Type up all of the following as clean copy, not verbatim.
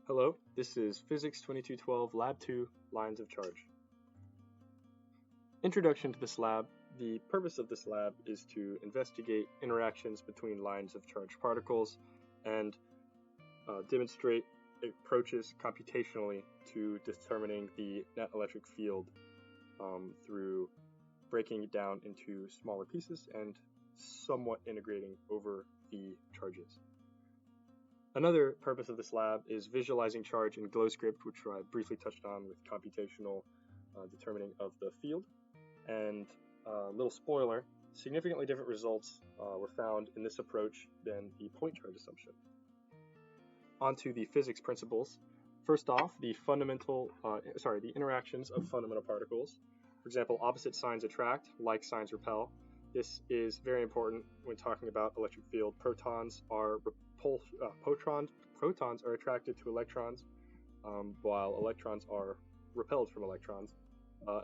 Hello, this is Physics 2212 Lab 2 Lines of Charge. Introduction to this lab. The purpose of this lab is to investigate interactions between lines of charged particles and demonstrate approaches computationally to determining the net electric field through breaking it down into smaller pieces and somewhat integrating over the charges. Another purpose of this lab is visualizing charge in GlowScript, which I briefly touched on with computational determining of the field. And little spoiler, significantly different results were found in this approach than the point charge assumption. On to the physics principles. First off, the interactions of fundamental particles. For example, opposite signs attract, like signs repel. This is very important when talking about electric field. Protons are attracted to electrons, while electrons are repelled from electrons,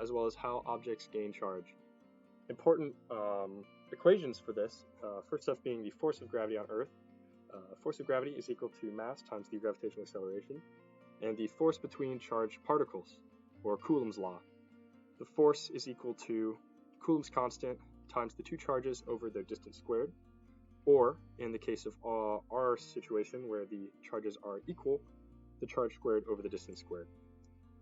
as well as how objects gain charge. Important equations for this, first off being the force of gravity on Earth. Force of gravity is equal to mass times the gravitational acceleration, and the force between charged particles, or Coulomb's law. The force is equal to Coulomb's constant times the two charges over their distance squared, or in the case of our situation where the charges are equal, the charge squared over the distance squared.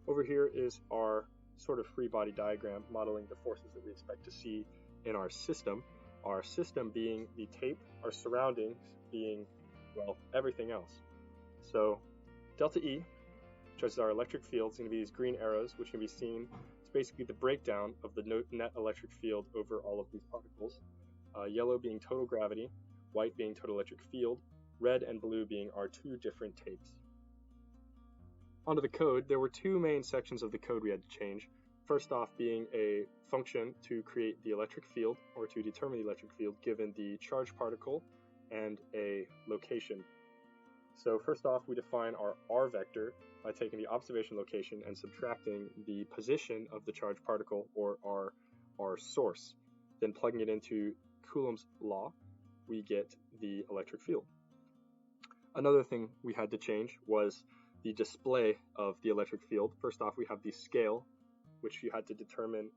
Over here is our sort of free body diagram modeling the forces that we expect to see in our system being the tape, our surroundings being, well, everything else. So delta E, which is our electric field, is going to be these green arrows, which can be seen. It's basically the breakdown of the net electric field over all of these particles. Yellow being total gravity, white being total electric field, red and blue being our two different tapes. Onto the code, there were two main sections of the code we had to change. First off being a function to create the electric field, or to determine the electric field given the charged particle and a location. So first off, we define our R vector by taking the observation location and subtracting the position of the charged particle, or our source. Then plugging it into Coulomb's law, we get the electric field. Another thing we had to change was the display of the electric field. First off, we have the scale, which you had to determine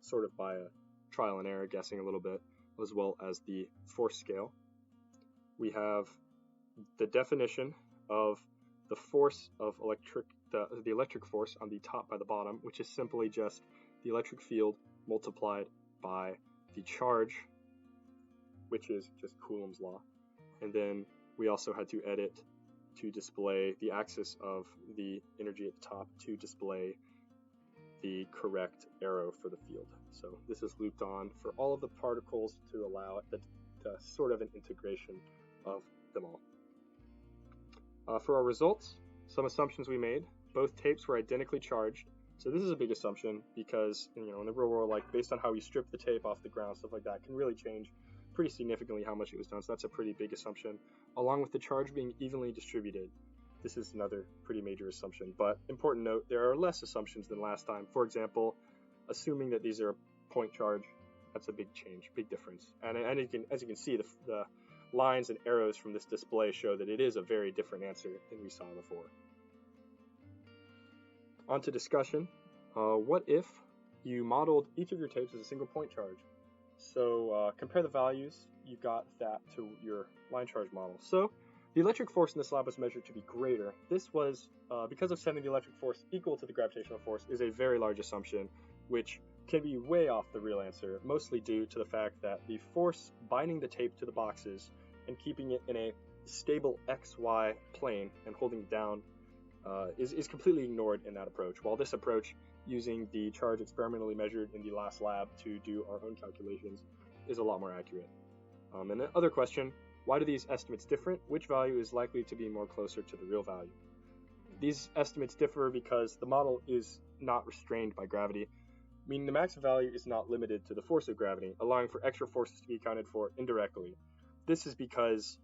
sort of by a trial and error, guessing a little bit, as well as the force scale. We have the definition of the force of the electric force on the top by the bottom, which is simply just the electric field multiplied by the charge, which is just Coulomb's law. And then we also had to edit to display the axis of the energy at the top to display the correct arrow for the field. So this is looped on for all of the particles to allow the sort of an integration of them all. For our results, some assumptions we made. Both tapes were identically charged. So this is a big assumption because, in the real world, like based on how we strip the tape off the ground, stuff like that can really change pretty significantly how much it was done. So that's a pretty big assumption, along with the charge being evenly distributed. This is another pretty major assumption, but important note, there are less assumptions than last time. For example, assuming that these are a point charge, that's a big change, big difference. And as you can see, the lines and arrows from this display show that it is a very different answer than we saw before. On to discussion. What if you modeled each of your tapes as a single point charge? So compare the values you got that to your line charge model. So the electric force in this lab was measured to be greater. This was, because of setting the electric force equal to the gravitational force, is a very large assumption, which can be way off the real answer, mostly due to the fact that the force binding the tape to the boxes and keeping it in a stable XY plane and holding it down is completely ignored in that approach, while this approach, using the charge experimentally measured in the last lab to do our own calculations, is a lot more accurate. And the other question, why do these estimates differ? Which value is likely to be more closer to the real value? These estimates differ because the model is not restrained by gravity, meaning the maximum value is not limited to the force of gravity, allowing for extra forces to be accounted for indirectly. This is because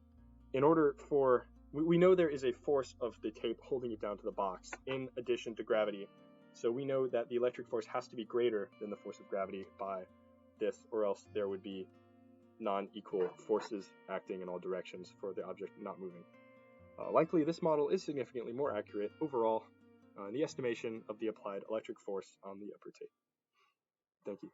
we know there is a force of the tape holding it down to the box in addition to gravity. So we know that the electric force has to be greater than the force of gravity by this, or else there would be non-equal forces acting in all directions for the object not moving. Likely, this model is significantly more accurate overall in the estimation of the applied electric force on the upper tape. Thank you.